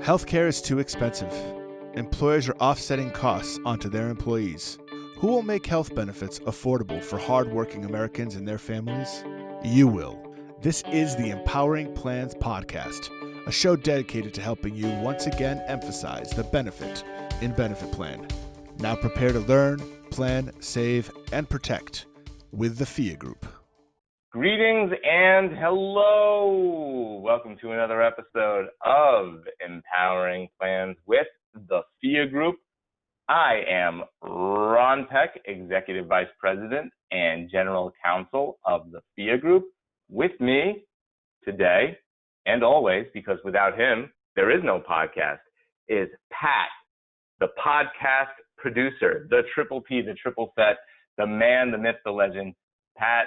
Healthcare is too expensive. Employers are offsetting costs onto their employees. Who will make health benefits affordable for hardworking Americans and their families? You will. This is the Empowering Plans Podcast, a show dedicated to helping you once again emphasize the benefit in benefit plan. Now prepare to learn, plan, save, and protect with the Phia Group. Greetings and hello. Welcome to another episode of Empowering Plans with the Phia Group. I am Ron Peck, Executive Vice President and General Counsel of the Phia Group. With me today and always, because without him, there is no podcast, is Pat, the podcast producer, the triple P, the triple set, the man, the myth, the legend, Pat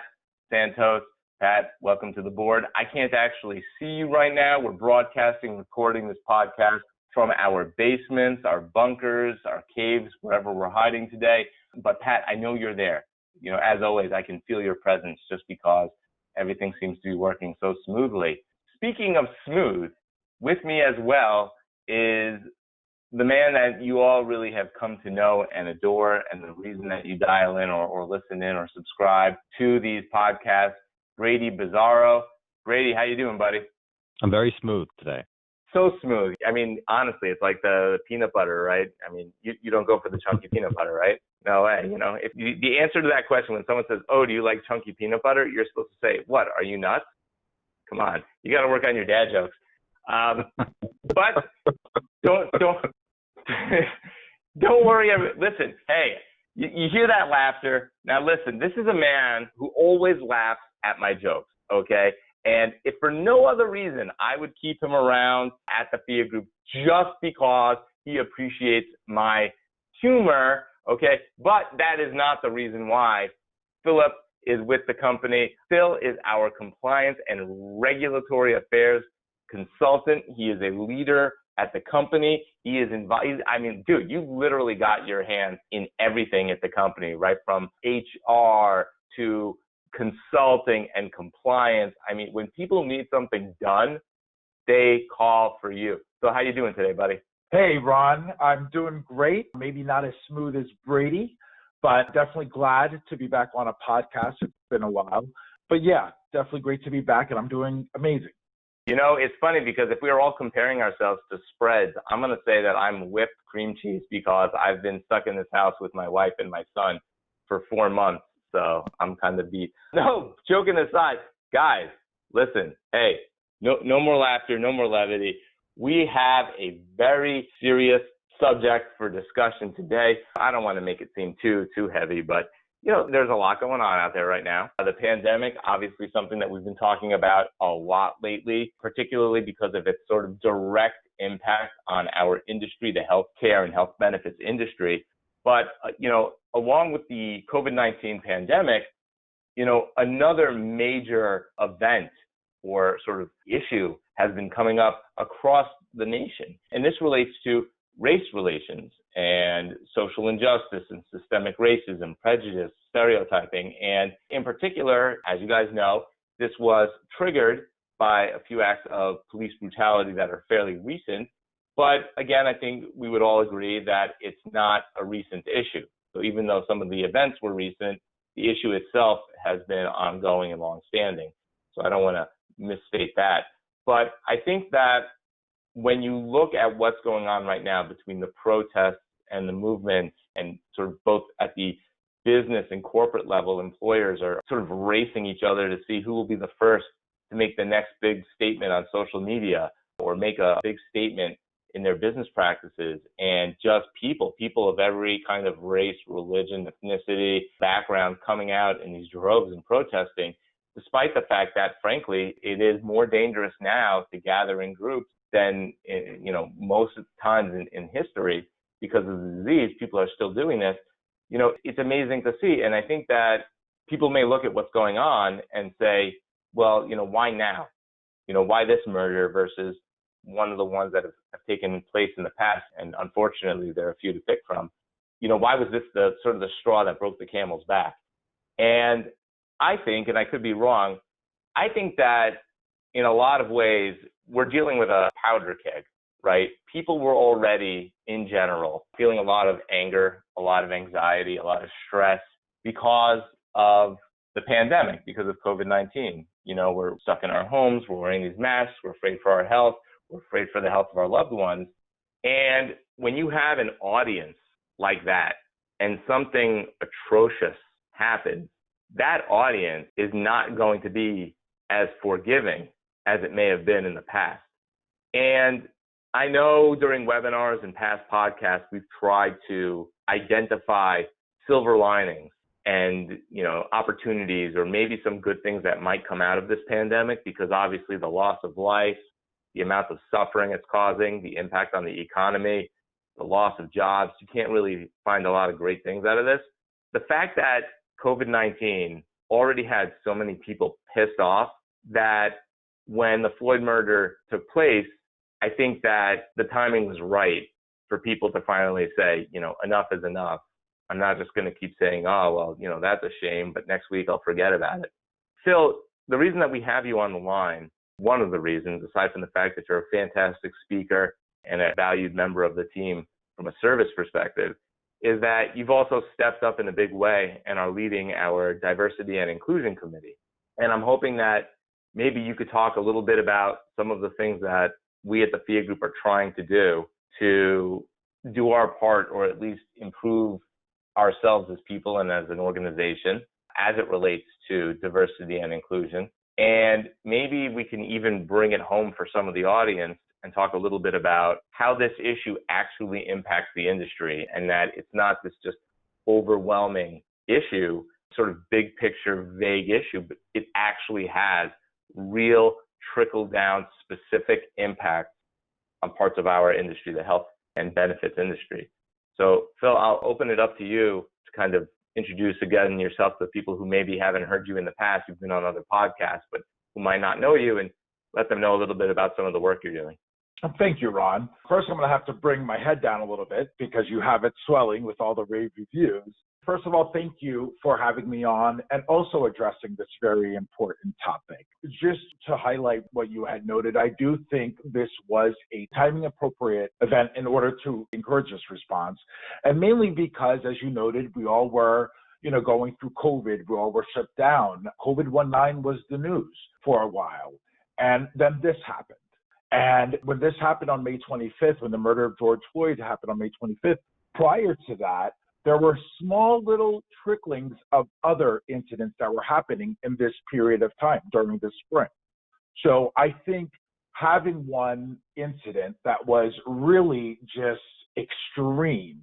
Santos. Pat, welcome to the board. I can't actually see you right now. We're broadcasting, recording this podcast from our basements, our bunkers, our caves, wherever we're hiding today. But Pat, I know you're there. You know, as always, I can feel your presence just because everything seems to be working so smoothly. Speaking of smooth, with me as well is the man that you all really have come to know and adore, and the reason that you dial in or listen in or subscribe to these podcasts, Brady Bizarro. Brady, how you doing, buddy? I'm very smooth today. So smooth. I mean, honestly, it's like the peanut butter, right? I mean, you don't go for the chunky peanut butter, right? No way. You know, if you, the answer to that question when someone says, "Oh, do you like chunky peanut butter?" You're supposed to say, "What? Are you nuts? Come on, you got to work on your dad jokes." But don't don't worry. Listen, hey, you hear that laughter? Now listen, this is a man who always laughs at my jokes, okay? And if for no other reason, I would keep him around at the Phia Group just because he appreciates my humor, okay? But that is not the reason why. Philip is with the company. Phil is our compliance and regulatory affairs consultant. He is a leader at the company. He is invited. I mean, dude, you literally got your hands in everything at the company, right? From HR to consulting and compliance. I mean, when people need something done, they call for you. So how you doing today, buddy? Hey, Ron, I'm doing great. Maybe not as smooth as Brady, but definitely glad to be back on a podcast. It's been a while. But yeah, definitely great to be back, and I'm doing amazing. You know, it's funny because if we are all comparing ourselves to spreads, I'm going to say that I'm whipped cream cheese because I've been stuck in this house with my wife and my son for 4 months. So I'm kind of beat. No, joking aside, guys, listen, hey, no more laughter, no more levity. We have a very serious subject for discussion today. I don't want to make it seem too heavy, but you know, there's a lot going on out there right now. The pandemic, obviously something that we've been talking about a lot lately, particularly because of its sort of direct impact on our industry, the healthcare and health benefits industry. But, you know, along with the COVID-19 pandemic, you know, another major event or sort of issue has been coming up across the nation. And this relates to race relations and social injustice and systemic racism, prejudice, stereotyping. And in particular, as you guys know, this was triggered by a few acts of police brutality that are fairly recent. But again, I think we would all agree that it's not a recent issue. So even though some of the events were recent, the issue itself has been ongoing and longstanding. So I don't want to misstate that. But I think that when you look at what's going on right now between the protests and the movements, and sort of both at the business and corporate level, employers are sort of racing each other to see who will be the first to make the next big statement on social media or make a big statement in their business practices. And just people of every kind of race, religion, ethnicity, background coming out in these droves and protesting, despite the fact that, frankly, it is more dangerous now to gather in groups than, you know, most times in history because of the disease. People are still doing this. You know, it's amazing to see. And I think that people may look at what's going on and say, well, you know, why now? You know, why this murder versus one of the ones that have taken place in the past? And unfortunately, there are a few to pick from. You know, why was this the sort of the straw that broke the camel's back? And I think, and I could be wrong, I think that in a lot of ways, we're dealing with a powder keg right? People were already, in general, feeling a lot of anger, a lot of anxiety, a lot of stress because of the pandemic, because of COVID-19. You know, we're stuck in our homes, we're wearing these masks, we're afraid for our health, we're afraid for the health of our loved ones. And when you have an audience like that and something atrocious happens, that audience is not going to be as forgiving as it may have been in the past. And I know during webinars and past podcasts, we've tried to identify silver linings and, you know, opportunities or maybe some good things that might come out of this pandemic, because obviously the loss of life, the amount of suffering it's causing, the impact on the economy, the loss of jobs, you can't really find a lot of great things out of this. The fact that COVID-19 already had so many people pissed off that when the Floyd murder took place, I think that the timing was right for people to finally say, you know, enough is enough. I'm not just going to keep saying, oh, well, you know, that's a shame, but next week I'll forget about it. Phil, the reason that we have you on the line, one of the reasons, aside from the fact that you're a fantastic speaker and a valued member of the team from a service perspective, is that you've also stepped up in a big way and are leading our Diversity and Inclusion Committee. And I'm hoping that maybe you could talk a little bit about some of the things that we at the Phia Group are trying to do our part, or at least improve ourselves as people and as an organization as it relates to diversity and inclusion. And maybe we can even bring it home for some of the audience and talk a little bit about how this issue actually impacts the industry, and that it's not this just overwhelming issue, sort of big picture, vague issue, but it actually has real trickle down specific impact on parts of our industry, the health and benefits industry. So Phil, I'll open it up to you to kind of introduce again yourself to people who maybe haven't heard you in the past. You've been on other podcasts, but who might not know you, and let them know a little bit about some of the work you're doing. Thank you, Ron. First, I'm going to have to bring my head down a little bit because you have it swelling with all the rave reviews. First of all, thank you for having me on and also addressing this very important topic. Just to highlight what you had noted, I do think this was a timing appropriate event in order to encourage this response. And mainly because, as you noted, we all were going through COVID, we all were shut down. COVID-19 was the news for a while. And then this happened. And when this happened on May 25th, when the murder of George Floyd happened on May 25th, prior to that, there were small little tricklings of other incidents that were happening in this period of time during the spring. So I think having one incident that was really just extreme,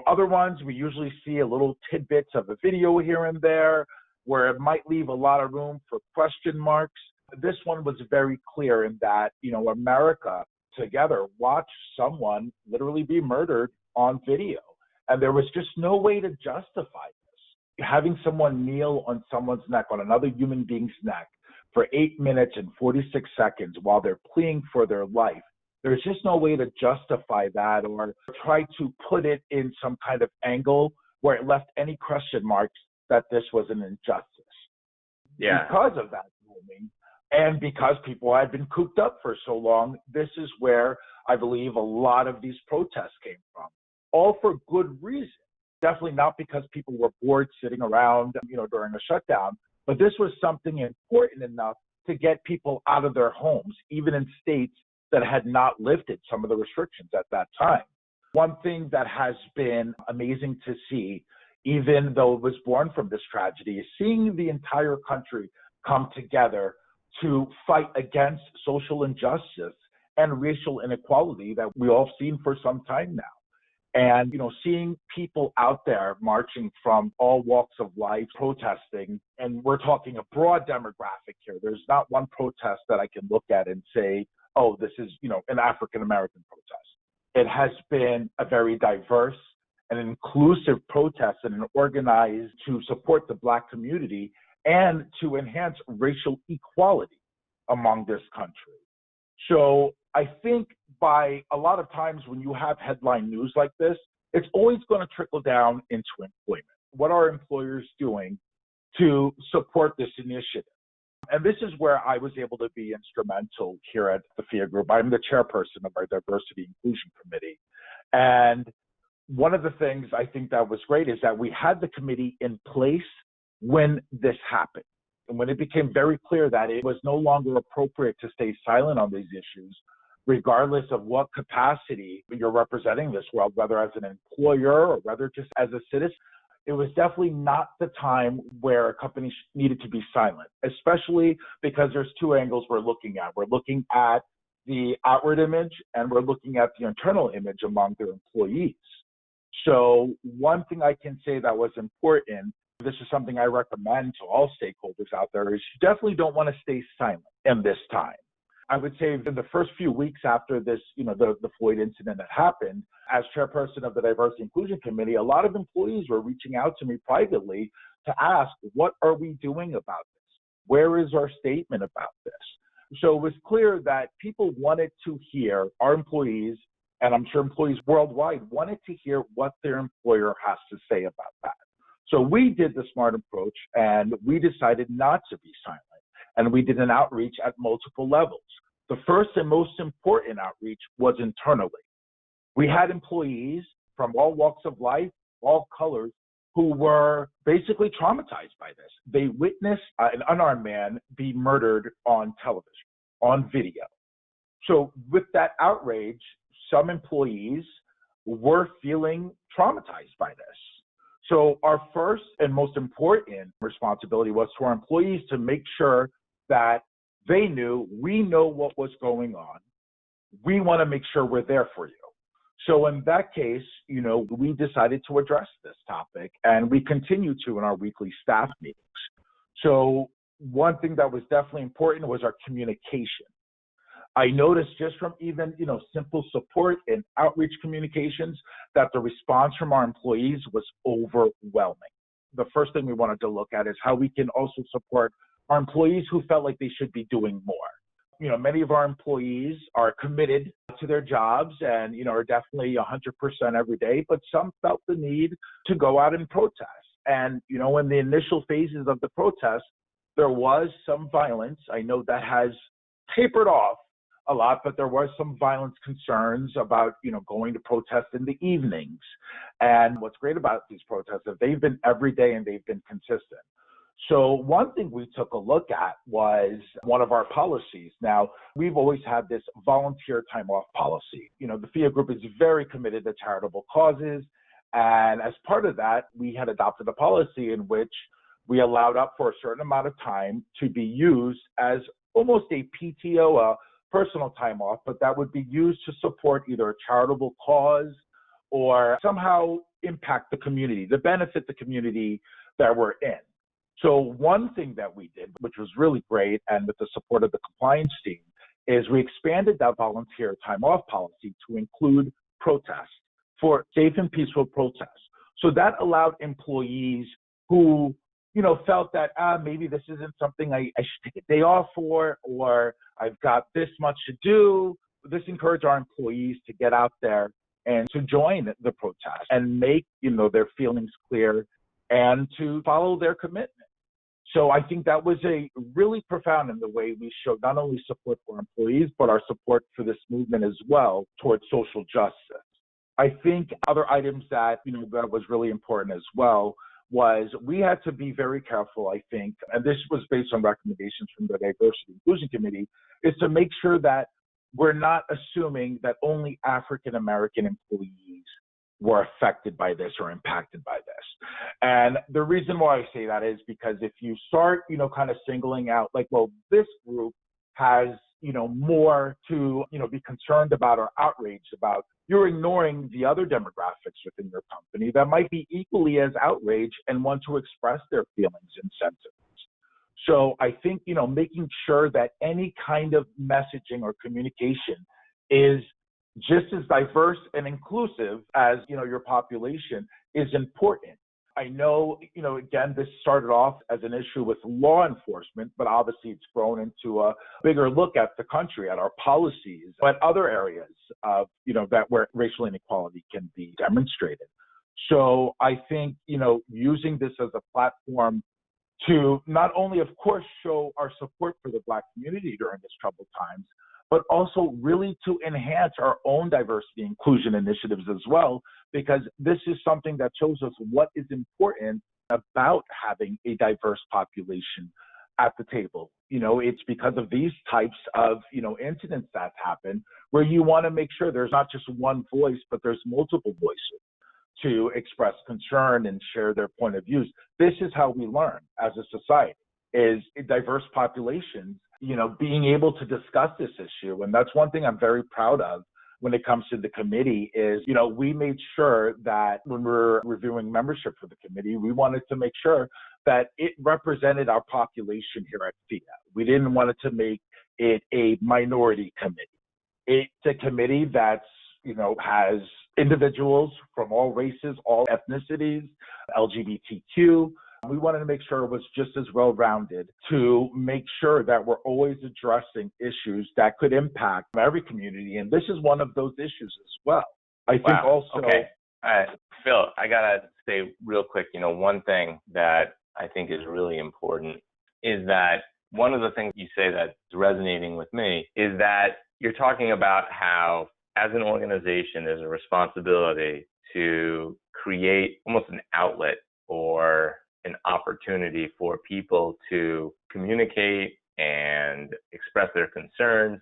other ones we usually see a little tidbits of a video here and there where it might leave a lot of room for question marks. This one was very clear in that, America together watched someone literally be murdered on video. And there was just no way to justify this. Having someone kneel on someone's neck, on another human being's neck, for 8 minutes and 46 seconds while they're pleading for their life, there's just no way to justify that or try to put it in some kind of angle where it left any question marks that this was an injustice. Yeah. Because of that timing, and because people had been cooped up for so long, this is where I believe a lot of these protests came from. All for good reason. Definitely not because people were bored sitting around, during a shutdown, but this was something important enough to get people out of their homes, even in states that had not lifted some of the restrictions at that time. One thing that has been amazing to see, even though it was born from this tragedy, is seeing the entire country come together to fight against social injustice and racial inequality that we all have seen for some time now. And, seeing people out there marching from all walks of life, protesting, and we're talking a broad demographic here. There's not one protest that I can look at and say, oh, this is, an African-American protest. It has been a very diverse and inclusive protest and organized to support the Black community and to enhance racial equality among this country. So I think by a lot of times when you have headline news like this, it's always going to trickle down into employment. What are employers doing to support this initiative? And this is where I was able to be instrumental here at the Phia Group. I'm the chairperson of our Diversity Inclusion Committee. And one of the things I think that was great is that we had the committee in place when this happened. And when it became very clear that it was no longer appropriate to stay silent on these issues, regardless of what capacity you're representing this world, whether as an employer or whether just as a citizen, it was definitely not the time where companies needed to be silent, especially because there's two angles we're looking at. We're looking at the outward image and we're looking at the internal image among their employees. So one thing I can say that was important, this is something I recommend to all stakeholders out there, is you definitely don't want to stay silent in this time. I would say in the first few weeks after this, the Floyd incident that happened, as chairperson of the Diversity Inclusion Committee, a lot of employees were reaching out to me privately to ask, what are we doing about this? Where is our statement about this? So it was clear that people wanted to hear, our employees, and I'm sure employees worldwide wanted to hear what their employer has to say about that. So we did the smart approach and we decided not to be silent. And we did an outreach at multiple levels. The first and most important outreach was internally. We had employees from all walks of life, all colors, who were basically traumatized by this. They witnessed an unarmed man be murdered on television, on video. So with that outrage, some employees were feeling traumatized by this. So our first and most important responsibility was to our employees to make sure that they knew, we know what was going on. We want to make sure we're there for you. So in that case, we decided to address this topic, and we continue to in our weekly staff meetings. So one thing that was definitely important was our communication. I noticed just from even, simple support and outreach communications that the response from our employees was overwhelming. The first thing we wanted to look at is how we can also support our employees who felt like they should be doing more. Many of our employees are committed to their jobs and, are definitely 100% every day, but some felt the need to go out and protest. And, in the initial phases of the protest, there was some violence. I know that has tapered off a lot, but there was some violence concerns about, going to protest in the evenings. And what's great about these protests is they've been every day and they've been consistent. So one thing we took a look at was one of our policies. Now, we've always had this volunteer time off policy. The Phia Group is very committed to charitable causes. And as part of that, we had adopted a policy in which we allowed up for a certain amount of time to be used as almost a PTO, a personal time off, but that would be used to support either a charitable cause or somehow impact the community, to benefit the community that we're in. So one thing that we did, which was really great, and with the support of the compliance team, is we expanded that volunteer time off policy to include protests, for safe and peaceful protests. So that allowed employees who, felt that maybe this isn't something I should take a day off for, or I've got this much to do. This encouraged our employees to get out there and to join the protest and make, their feelings clear and to follow their commitment. So I think that was a really profound in the way we showed not only support for employees, but our support for this movement as well towards social justice. I think other items that, that was really important as well was we had to be very careful, I think, and this was based on recommendations from the Diversity Inclusion Committee, is to make sure that we're not assuming that only African American employees were affected by this or impacted by this. And the reason why I say that is because if you start, kind of singling out like, well, this group has, more to, be concerned about or outraged about, you're ignoring the other demographics within your company that might be equally as outraged and want to express their feelings and sentiments. So I think, making sure that any kind of messaging or communication is just as diverse and inclusive as, your population is important. I know, again, this started off as an issue with law enforcement, but obviously it's grown into a bigger look at the country, at our policies, at other areas of, that where racial inequality can be demonstrated. So I think, using this as a platform to not only, of course, show our support for the Black community during this troubled times, but also really to enhance our own diversity inclusion initiatives as well, because this is something that shows us what is important about having a diverse population at the table. It's because of these types of, incidents that happen where you want to make sure there's not just one voice, but there's multiple voices to express concern and share their point of views. This is how we learn as a society, is diverse populations, being able to discuss this issue. And that's one thing I'm very proud of when it comes to the committee is, we made sure that when we're reviewing membership for the committee, we wanted to make sure that it represented our population here at Phia. We didn't want it to make it a minority committee. It's a committee that's, has individuals from all races, all ethnicities, LGBTQ. We wanted to make sure it was just as well-rounded to make sure that we're always addressing issues that could impact every community. And this is one of those issues as well. I think also... Okay. Phil, I got to say real quick, one thing that I think is really important is that one of the things you say that's resonating with me is that you're talking about how, as an organization, there's a responsibility to create almost an outlet or an opportunity for people to communicate and express their concerns.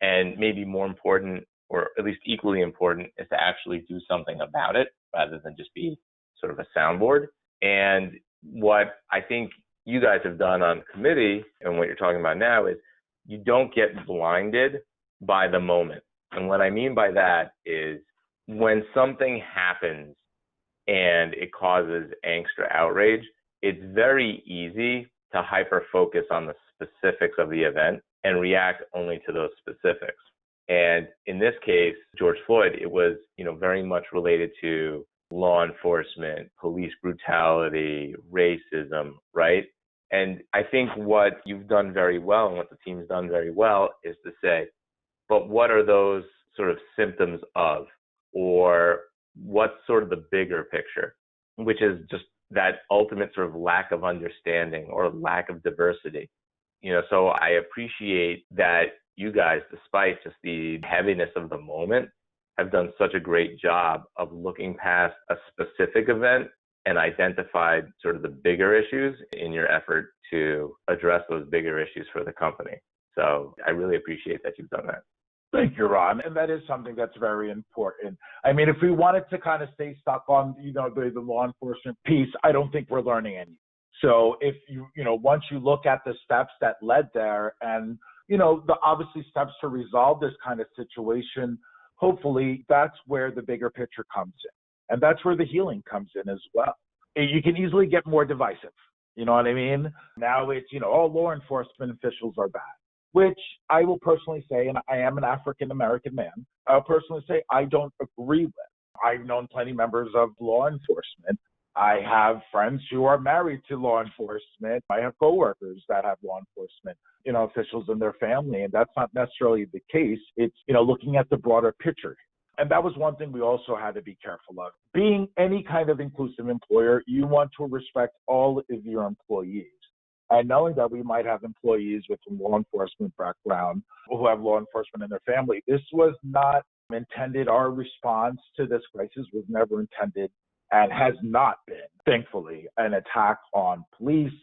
And maybe more important, or at least equally important, is to actually do something about it rather than just be sort of a soundboard. And what I think you guys have done on committee and what you're talking about now is you don't get blinded by the moment. And what I mean by that is when something happens and it causes angst or outrage, it's very easy to hyper-focus on the specifics of the event and react only to those specifics. And in this case, George Floyd, it was, very much related to law enforcement, police brutality, racism, right? And I think what you've done very well and what the team's done very well is to say, but what are those sort of symptoms of, or what's sort of the bigger picture, which is just that ultimate sort of lack of understanding or lack of diversity. So I appreciate that you guys, despite just the heaviness of the moment, have done such a great job of looking past a specific event and identified sort of the bigger issues in your effort to address those bigger issues for the company. So I really appreciate that you've done that. Thank you, Ron. And that is something that's very important. I mean, if we wanted to kind of stay stuck on, the law enforcement piece, I don't think we're learning anything. So if once you look at the steps that led there and, the obviously steps to resolve this kind of situation, hopefully that's where the bigger picture comes in. And that's where the healing comes in as well. You can easily get more divisive. You know what I mean? Now it's, all law enforcement officials are bad, which I will personally say, and I am an African-American man, I'll personally say I don't agree with. I've known plenty of members of law enforcement. I have friends who are married to law enforcement. I have coworkers that have law enforcement, officials in their family, and that's not necessarily the case. It's, looking at the broader picture. And that was one thing we also had to be careful of. Being any kind of inclusive employer, you want to respect all of your employees. And knowing that we might have employees with a law enforcement background who have law enforcement in their family, this was not intended. Our response to this crisis was never intended and has not been, thankfully, an attack on police,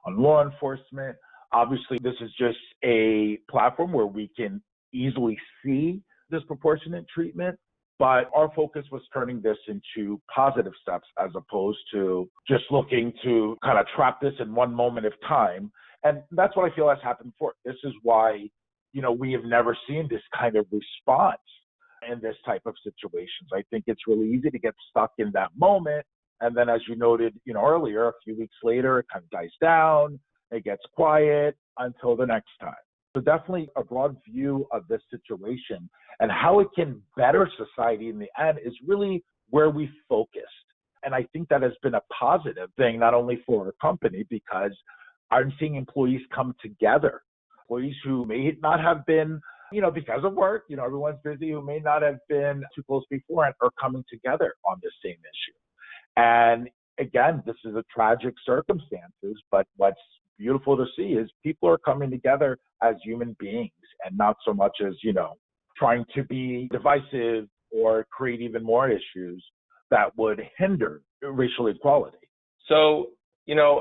on law enforcement. Obviously, this is just a platform where we can easily see disproportionate treatment, but our focus was turning this into positive steps as opposed to just looking to kind of trap this in one moment of time. And that's what I feel has happened before. This is why, we have never seen this kind of response in this type of situations. I think it's really easy to get stuck in that moment. And then as you noted, earlier, a few weeks later, it kind of dies down, it gets quiet until the next time. So definitely a broad view of this situation and how it can better society in the end is really where we focused. And I think that has been a positive thing, not only for our company, because I'm seeing employees come together, employees who may not have been, because of work, everyone's busy, who may not have been too close before and are coming together on the same issue. And again, this is a tragic circumstances, but what's beautiful to see is people are coming together as human beings and not so much as, trying to be divisive or create even more issues that would hinder racial equality. So,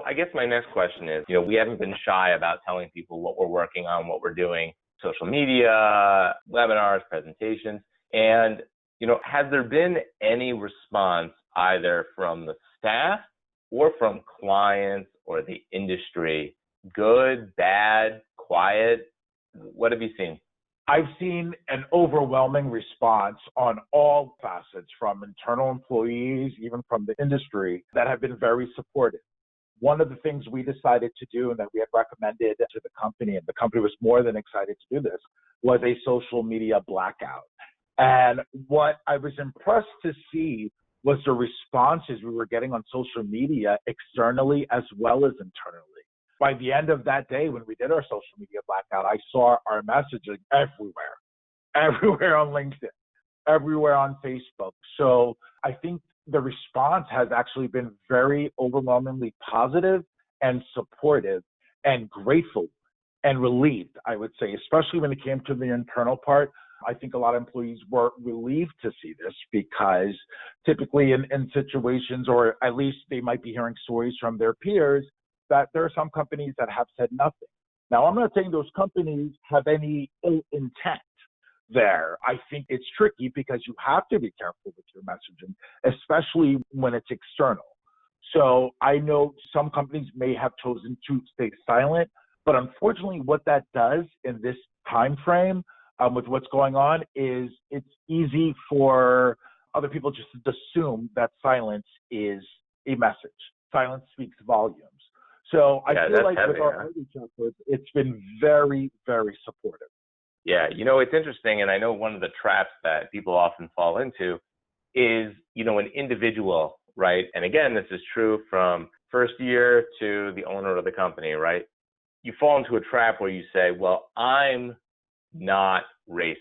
I guess my next question is, we haven't been shy about telling people what we're working on, what we're doing, social media, webinars, presentations. And, has there been any response either from the staff or from clients or the industry? Good, bad, quiet? What have you seen? I've seen an overwhelming response on all facets, from internal employees, even from the industry, that have been very supportive. One of the things we decided to do and that we had recommended to the company, and the company was more than excited to do this, was a social media blackout. And what I was impressed to see was the responses we were getting on social media externally as well as internally. By the end of that day, when we did our social media blackout, I saw our messaging everywhere on LinkedIn, everywhere on Facebook. So I think the response has actually been very overwhelmingly positive and supportive and grateful and relieved, I would say, especially when it came to the internal part. I think a lot of employees were relieved to see this, because typically in situations, or at least they might be hearing stories from their peers, that there are some companies that have said nothing. Now, I'm not saying those companies have any ill intent there. I think it's tricky because you have to be careful with your messaging, especially when it's external. So I know some companies may have chosen to stay silent, but unfortunately what that does in this time frame with what's going on is it's easy for other people just to assume that silence is a message. Silence speaks volumes. So I feel like with our outreach efforts, it's been very, very supportive. Yeah, it's interesting, and I know one of the traps that people often fall into is, an individual, right? And again, this is true from first year to the owner of the company, right? You fall into a trap where you say, well, I'm not racist,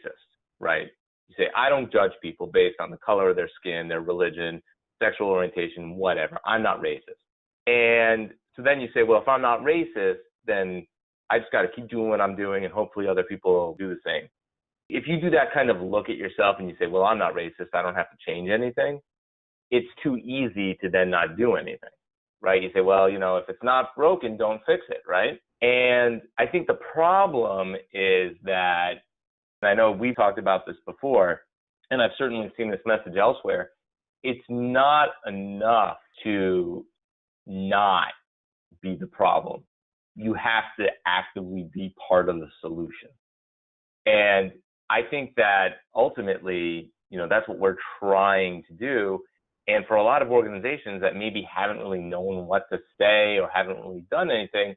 right? You say, I don't judge people based on the color of their skin, their religion, sexual orientation, whatever. I'm not racist. And so then you say, well, if I'm not racist, then I just got to keep doing what I'm doing and hopefully other people will do the same. If you do that kind of look at yourself and you say, well, I'm not racist, I don't have to change anything, it's too easy to then not do anything, right? You say, well, if it's not broken, don't fix it, right? And I think the problem is that, and I know we talked about this before, and I've certainly seen this message elsewhere, it's not enough to not be the problem. You have to actively be part of the solution. And I think that ultimately, that's what we're trying to do. And for a lot of organizations that maybe haven't really known what to say or haven't really done anything,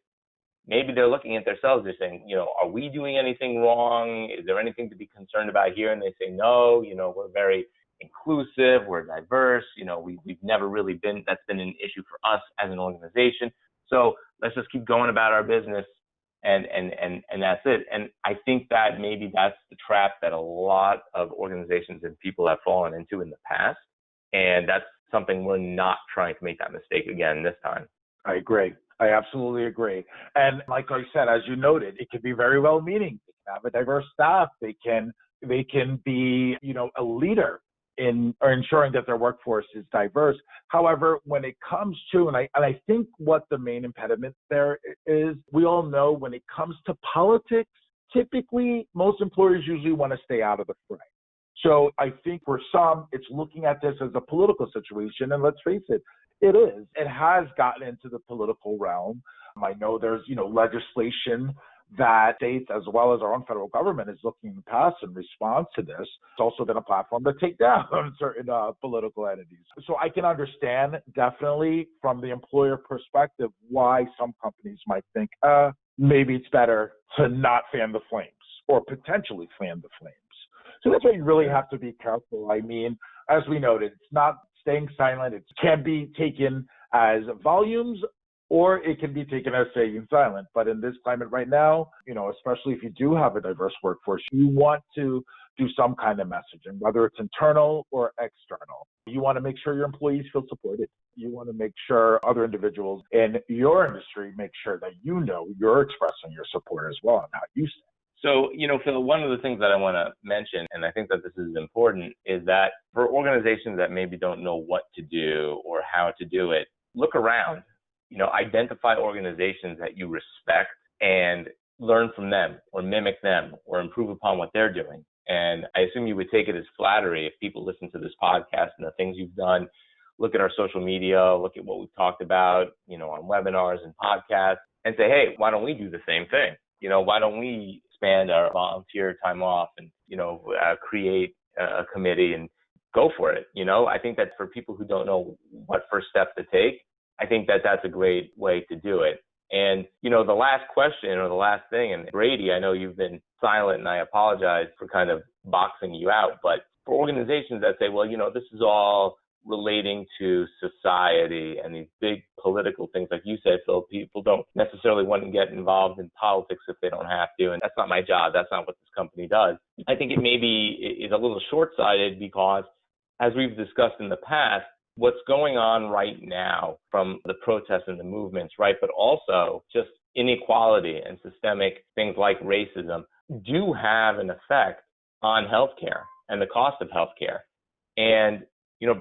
maybe they're looking at themselves, they're saying, are we doing anything wrong? Is there anything to be concerned about here? And they say, no, we're very inclusive, we're diverse, we've never really been, that's been an issue for us as an organization. So let's just keep going about our business and that's it. And I think that maybe that's the trap that a lot of organizations and people have fallen into in the past. And that's something we're not trying to make that mistake again this time. I agree. I absolutely agree. And like I said, as you noted, it can be very well-meaning. They can have a diverse staff. They can be, a leader in or ensuring that their workforce is diverse. However, when it comes to, and I think what the main impediment there is, we all know when it comes to politics, typically most employers usually want to stay out of the fray. So I think for some, it's looking at this as a political situation, and let's face it, it is. It has gotten into the political realm. I know there's, legislation that states as well as our own federal government is looking to pass in response to this. It's also been a platform to take down certain political entities. So I can understand definitely from the employer perspective why some companies might think, maybe it's better to not fan the flames or potentially fan the flames. So that's why you really have to be careful. I mean, as we noted, it's not staying silent. It can be taken as volumes or it can be taken as staying silent. But in this climate right now, especially if you do have a diverse workforce, you want to do some kind of messaging, whether it's internal or external. You want to make sure your employees feel supported. You want to make sure other individuals in your industry make sure that you're expressing your support as well and how you stand. So, Phil, one of the things that I want to mention, and I think that this is important, is that for organizations that maybe don't know what to do or how to do it, look around, identify organizations that you respect and learn from them or mimic them or improve upon what they're doing. And I assume you would take it as flattery if people listen to this podcast and the things you've done, look at our social media, look at what we've talked about, on webinars and podcasts, and say, hey, why don't we do the same thing? Why don't we expand our volunteer time off and, create a committee and go for it? I think that for people who don't know what first step to take, I think that that's a great way to do it. And, the last question or the last thing, and Brady, I know you've been silent and I apologize for kind of boxing you out, but for organizations that say, well, this is all relating to society and these big political things, like you said, Phil, people don't necessarily want to get involved in politics if they don't have to. And that's not my job. That's not what this company does. I think it maybe is a little short-sighted because, as we've discussed in the past, what's going on right now from the protests and the movements, right, but also just inequality and systemic things like racism do have an effect on healthcare and the cost of healthcare. And,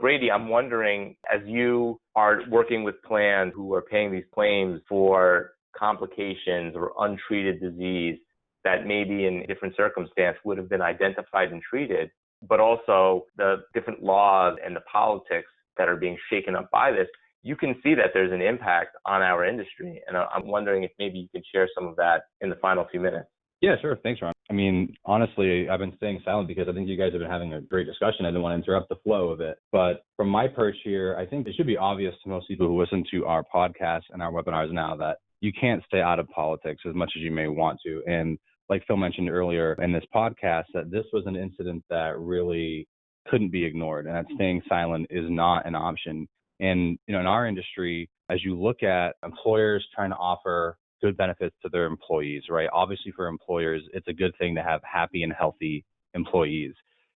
Brady, I'm wondering, as you are working with plans who are paying these claims for complications or untreated disease that maybe in different circumstance would have been identified and treated, but also the different laws and the politics that are being shaken up by this, you can see that there's an impact on our industry. And I'm wondering if maybe you could share some of that in the final few minutes. Yeah, sure. Thanks, Ron. I mean, honestly, I've been staying silent because I think you guys have been having a great discussion. I didn't want to interrupt the flow of it. But from my perch here, I think it should be obvious to most people who listen to our podcast and our webinars now that you can't stay out of politics as much as you may want to. And like Phil mentioned earlier in this podcast, that this was an incident that really couldn't be ignored, and that staying silent is not an option. And, in our industry, as you look at employers trying to offer good benefits to their employees, right? Obviously for employers, it's a good thing to have happy and healthy employees.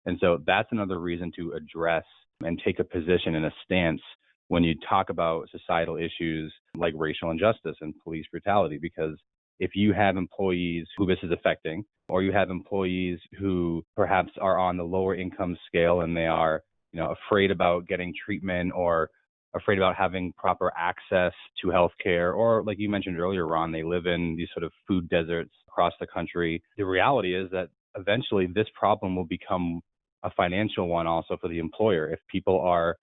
And so that's another reason to address and take a position and a stance when you talk about societal issues like racial injustice and police brutality, because if you have employees who this is affecting, or you have employees who perhaps are on the lower income scale and they are, afraid about getting treatment or afraid about having proper access to healthcare, or like you mentioned earlier, Ron, they live in these sort of food deserts across the country. The reality is that eventually this problem will become a financial one also for the employer. If people are,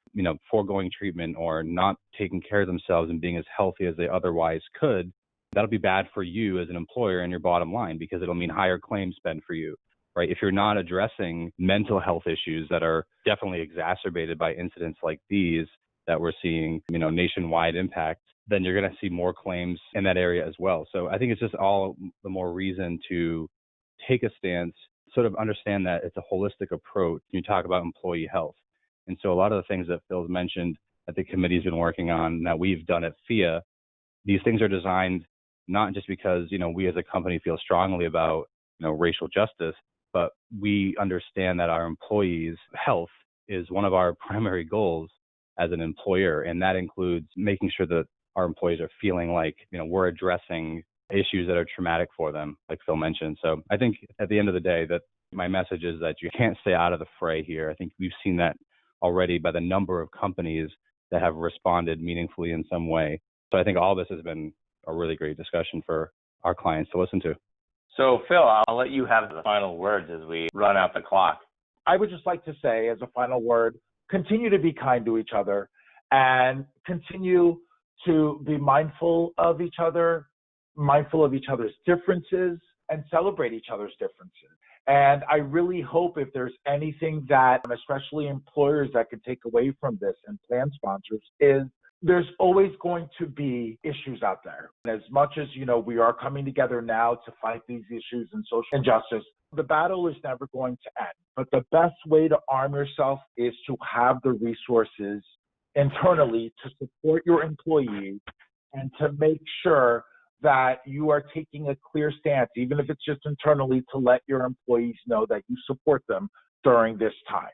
foregoing treatment or not taking care of themselves and being as healthy as they otherwise could, that'll be bad for you as an employer and your bottom line, because it'll mean higher claim spend for you, right? If you're not addressing mental health issues that are definitely exacerbated by incidents like these that we're seeing, nationwide impact, then you're going to see more claims in that area as well. So I think it's just all the more reason to take a stance, sort of understand that it's a holistic approach when you talk about employee health. And so a lot of the things that Phil's mentioned that the committee's been working on, that we've done at Phia, these things are designed not just because, we as a company feel strongly about, racial justice, but we understand that our employees' health is one of our primary goals as an employer. And that includes making sure that our employees are feeling like, we're addressing issues that are traumatic for them, like Phil mentioned. So I think at the end of the day, that my message is that you can't stay out of the fray here. I think we've seen that already by the number of companies that have responded meaningfully in some way. So I think all this has been a really great discussion for our clients to listen to. So, Phil, I'll let you have the final words as we run out the clock. I would just like to say, as a final word, continue to be kind to each other and continue to be mindful of each other, mindful of each other's differences, and celebrate each other's differences. And I really hope if there's anything that, especially employers, that could take away from this, and plan sponsors, is there's always going to be issues out there. And as much as, we are coming together now to fight these issues and social injustice, the battle is never going to end. But the best way to arm yourself is to have the resources internally to support your employees and to make sure that you are taking a clear stance, even if it's just internally, to let your employees know that you support them during this time.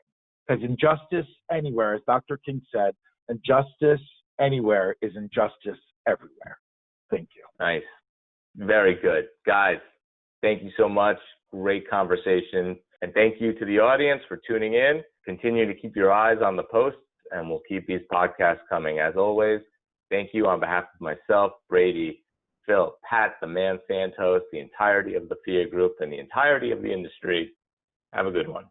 Because injustice anywhere, as Dr. King said, injustice anywhere is injustice everywhere. Thank you. Nice. Very good. Guys, thank you so much. Great conversation. And thank you to the audience for tuning in. Continue to keep your eyes on the posts, and we'll keep these podcasts coming. As always, thank you on behalf of myself, Brady, Phil, Pat, the man Santos, the entirety of the Phia group, and the entirety of the industry. Have a good one.